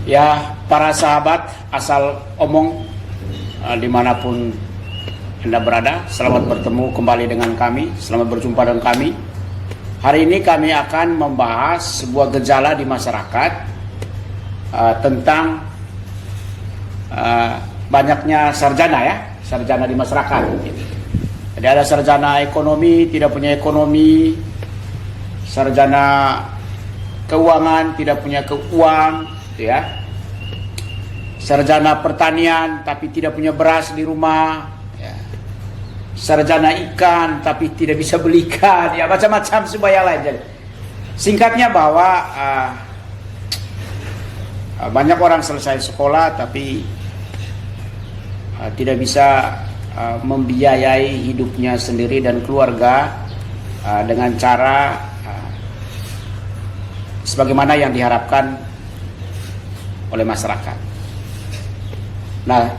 Ya, para sahabat asal omong dimanapun Anda berada, selamat bertemu kembali dengan kami, selamat berjumpa dengan kami. Hari ini kami akan membahas sebuah gejala di masyarakat tentang banyaknya sarjana di masyarakat. Jadi ada sarjana ekonomi, tidak punya ekonomi, sarjana keuangan, tidak punya keuangan, ya. Sarjana pertanian tapi tidak punya beras di rumah, ya. Sarjana ikan tapi tidak bisa beli ikan, ya, macam-macam sebaya lain. Jadi singkatnya bahwa banyak orang selesai sekolah tapi tidak bisa membiayai hidupnya sendiri dan keluarga dengan cara sebagaimana yang diharapkan oleh masyarakat. Nah,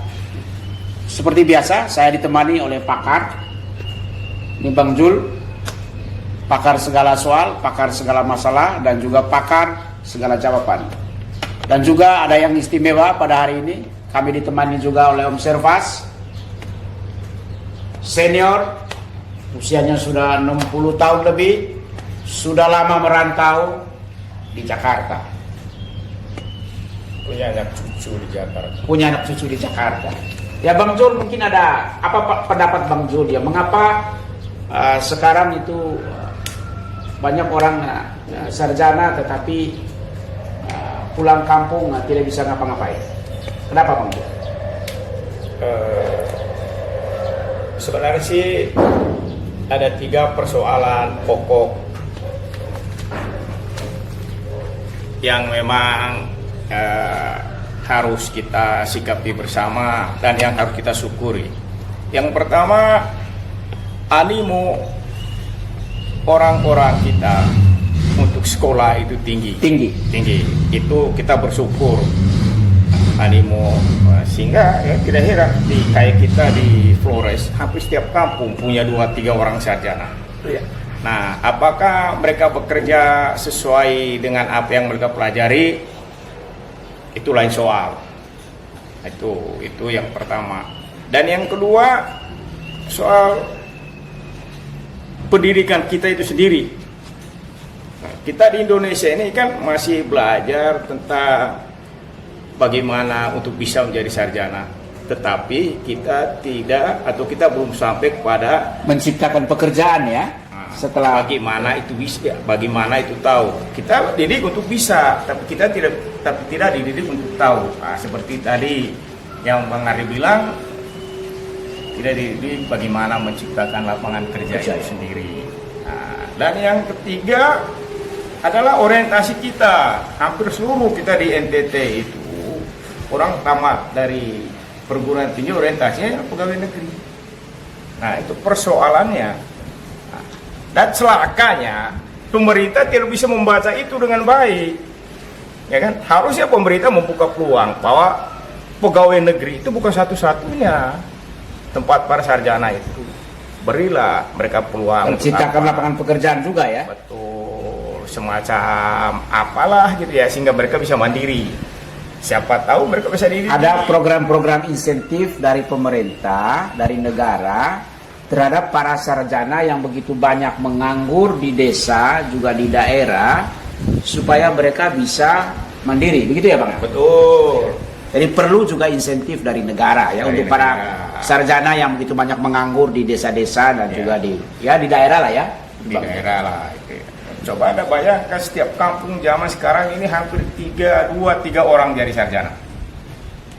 seperti biasa saya ditemani oleh pakar. Ini Bang Jul, pakar segala soal, pakar segala masalah, dan juga pakar segala jawaban. Dan juga ada yang istimewa pada hari ini, kami ditemani juga oleh Om Servas, senior, usianya sudah 60 tahun lebih, sudah lama merantau di Jakarta. Punya anak cucu di Jakarta. Ya, Bang Jul, mungkin ada apa pendapat Bang Jul ya, mengapa sekarang itu banyak orang sarjana tetapi pulang kampung tidak bisa ngapa-ngapain? Kenapa, Bang Jul? Sebenarnya sih ada 3 persoalan pokok yang memang harus kita sikapi bersama dan yang harus kita syukuri. Yang pertama, animo orang-orang kita untuk sekolah itu tinggi. Itu kita bersyukur animo, sehingga ya tidak heran kayak kita di Flores hampir setiap kampung punya 2-3 orang sarjana. Nah, apakah mereka bekerja sesuai dengan apa yang mereka pelajari? Itu lain soal. Itu yang pertama. Dan yang kedua, soal pendidikan kita itu sendiri. Nah, kita di Indonesia ini kan masih belajar tentang bagaimana untuk bisa menjadi sarjana. Tetapi kita tidak, atau kita belum sampai kepada menciptakan pekerjaan, ya. Setelah bagaimana itu bisa, bagaimana itu tahu. Kita didik untuk bisa, tapi kita tidak dididik untuk tahu. Nah, seperti tadi yang Bang Ari bilang, tidak dididik bagaimana menciptakan lapangan kerja itu sendiri. Nah, dan yang ketiga adalah orientasi kita. Hampir seluruh kita di NTT itu orang tamat dari perguruan tinggi orientasinya pegawai negeri. Nah, itu persoalannya. Dan celakanya pemerintah tidak bisa membaca itu dengan baik, ya kan? Harusnya pemerintah membuka peluang bahwa pegawai negeri itu bukan satu-satunya tempat para sarjana itu. Berilah mereka peluang, menciptakan lapangan pekerjaan juga, ya. Betul, semacam apalah gitu ya, sehingga mereka bisa mandiri. Siapa tahu mereka bisa diri. Ada program-program insentif dari pemerintah, dari negara terhadap para sarjana yang begitu banyak menganggur di desa juga di daerah, supaya mereka bisa mandiri, begitu ya, Bang? Betul. Jadi perlu juga insentif dari negara, ya, untuk para sarjana yang begitu banyak menganggur di desa-desa dan juga di daerah lah, ya. Di daerah lah. Coba Anda bayangkan setiap kampung zaman sekarang ini hampir 2-3 orang jadi sarjana.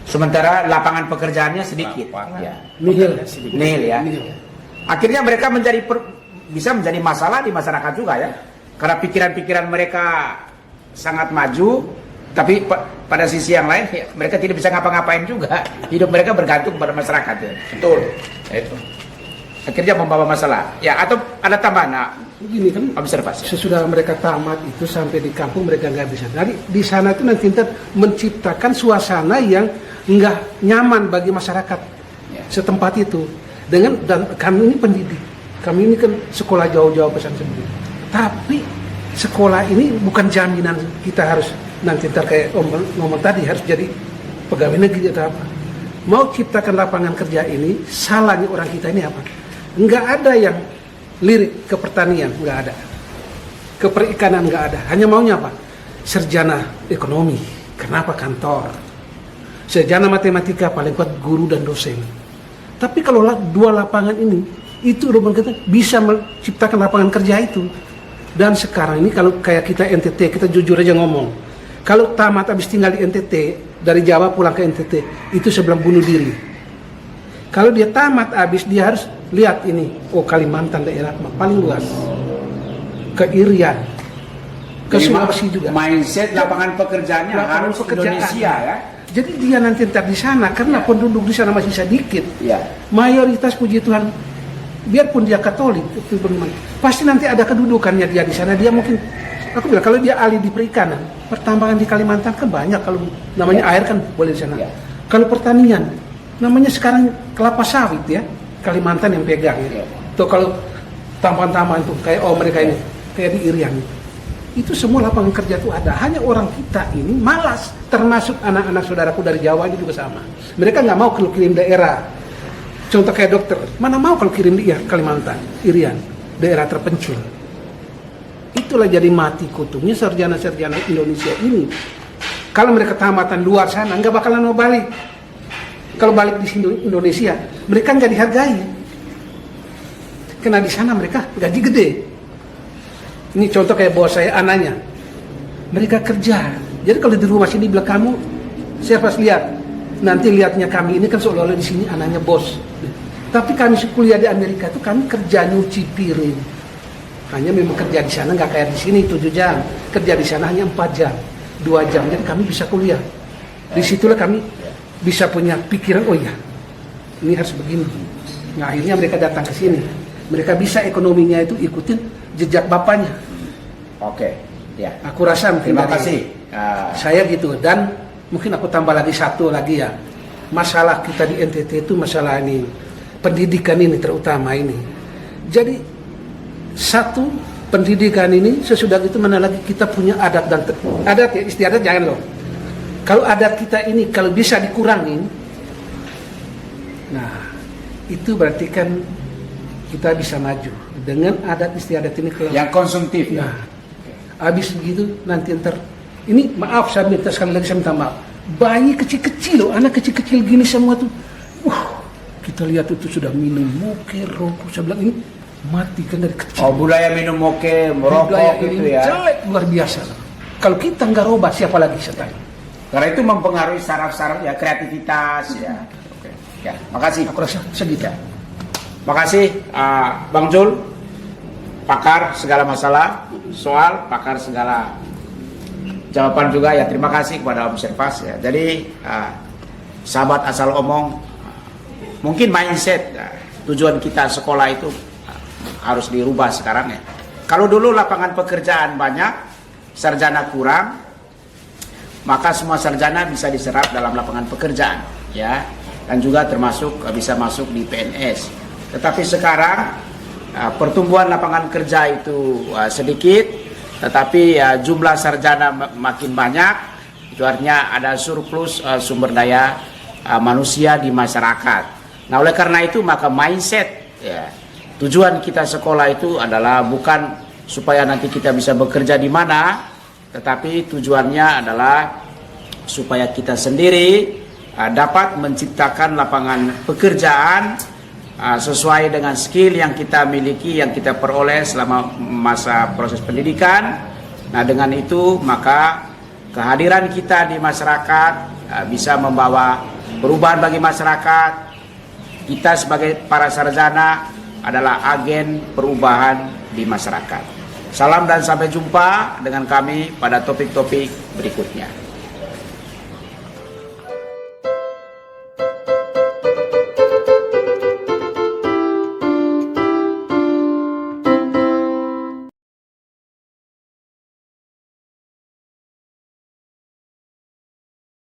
Sementara lapangan pekerjaannya sedikit. Nihil, ya. Akhirnya mereka bisa menjadi masalah di masyarakat juga, ya. Karena pikiran-pikiran mereka sangat maju, tapi pada sisi yang lain ya, mereka tidak bisa ngapa-ngapain juga. Hidup mereka bergantung pada masyarakat, ya. Betul. Itu. Akhirnya membawa masalah. Ya, atau ada tambahan? Nah, begini kan, observasi. sesudah mereka tamat itu sampai di kampung mereka nggak bisa. Dari di sana itu nanti kita menciptakan suasana yang nggak nyaman bagi masyarakat setempat itu. Dan kami ini pendidik, kami ini kan sekolah jauh-jauh pesan sendiri. Tapi sekolah ini bukan jaminan kita harus nanti terkait ngomong tadi harus jadi pegawai negeri atau apa. Mau ciptakan lapangan kerja ini, salahnya orang kita ini apa? Nggak ada yang lirik ke pertanian, nggak ada. Ke perikanan nggak ada. Hanya maunya apa? Sarjana ekonomi. Kenapa kantor? Sarjana matematika paling kuat guru dan dosen. Tapi kalau dua lapangan ini, itu udah kita bisa menciptakan lapangan kerja itu. Dan sekarang ini kalau kayak kita NTT, kita jujur aja ngomong. Kalau tamat habis tinggal di NTT, dari Jawa pulang ke NTT, itu sebelum bunuh diri. Kalau dia tamat habis, dia harus lihat ini. Oh, Kalimantan daerah paling luas. Ke Irian. Ke Sulawesi juga. Mindset lapangan pekerjaannya harus Indonesia ya. Jadi dia nanti ntar di sana, karena penduduk di sana masih sedikit. Ya. Mayoritas puji Tuhan, biarpun dia Katolik, pasti nanti ada kedudukannya dia di sana. Dia mungkin, aku bilang kalau dia ahli di perikanan, pertambangan di Kalimantan kan banyak. Kalau namanya air kan boleh di sana. Kalau pertanian, namanya sekarang kelapa sawit ya, Kalimantan yang pegang. Ya. Tuh kalau tambang-tambang itu kayak mereka ini, kayak di Irian. Itu semua lapangan kerja itu ada. Hanya orang kita ini malas. Termasuk anak-anak saudaraku dari Jawa ini juga sama. Mereka nggak mau kalau kirim daerah. Contoh kayak dokter. Mana mau kalau kirim di Kalimantan, Irian, daerah terpencil. Itulah jadi mati kutunya sarjana-sarjana Indonesia ini. Kalau mereka tamatan luar sana, nggak bakalan mau balik. Kalau balik di Indonesia, mereka nggak dihargai. Karena di sana mereka gaji gede. Ini contoh kayak bos saya, anaknya. Mereka kerja. Jadi kalau di rumah sini bilang kamu, saya pas lihat. Nanti lihatnya kami ini kan seolah-olah di sini anaknya bos. Tapi kami kuliah di Amerika itu kami kerja nyuci piring. Hanya memang kerja di sana nggak kayak di sini 7 jam. Kerja di sana hanya 4 jam, 2 jam. Jadi kami bisa kuliah. Disitulah kami bisa punya pikiran, oh iya, ini harus begini. Nah akhirnya mereka datang ke sini. Mereka bisa ekonominya itu ikutin jejak bapaknya. Oke, ya. Aku rasa Terima kasih. Saya gitu. Dan mungkin aku tambah lagi satu lagi ya. Masalah kita di NTT itu masalah ini pendidikan ini terutama ini. Jadi satu pendidikan ini sesudah itu mana lagi kita punya adat dan adat ya, istiadat jangan loh. Kalau adat kita ini kalau bisa dikurangin, nah itu berarti kan kita bisa maju dengan adat istiadat ini kalau yang konsumtif. Nah, habis begitu nanti ntar ini maaf saya minta sekali lagi saya minta maaf. Bayi kecil-kecil loh, anak kecil-kecil gini semua tuh. Kita lihat itu sudah minum moke, rokok. Saya bilang ini mati kan dari kecil. Oh, budaya minum moke, merokok gitu ya. Jelek luar biasa. Kalau kita nggak robah siapa lagi saya tanya. Karena itu mempengaruhi saraf-saraf ya, kreativitas ya. Oke. Ya, makasih. Aku rasa segitu. Makasih Bang Jul, pakar segala masalah, soal pakar segala jawaban juga ya. Terima kasih kepada observasi ya. Jadi sahabat asal omong, mungkin mindset tujuan kita sekolah itu harus dirubah sekarang ya. Kalau dulu lapangan pekerjaan banyak, sarjana kurang, maka semua sarjana bisa diserap dalam lapangan pekerjaan ya, dan juga termasuk bisa masuk di PNS. Tetapi sekarang pertumbuhan lapangan kerja itu sedikit, tetapi jumlah sarjana makin banyak. Itu artinya ada surplus sumber daya manusia di masyarakat. Nah oleh karena itu maka mindset ya, tujuan kita sekolah itu adalah bukan supaya nanti kita bisa bekerja di mana, tetapi tujuannya adalah supaya kita sendiri dapat menciptakan lapangan pekerjaan sesuai dengan skill yang kita miliki, yang kita peroleh selama masa proses pendidikan. Nah dengan itu maka kehadiran kita di masyarakat bisa membawa perubahan bagi masyarakat. Kita sebagai para sarjana adalah agen perubahan di masyarakat. Salam dan sampai jumpa dengan kami pada topik-topik berikutnya.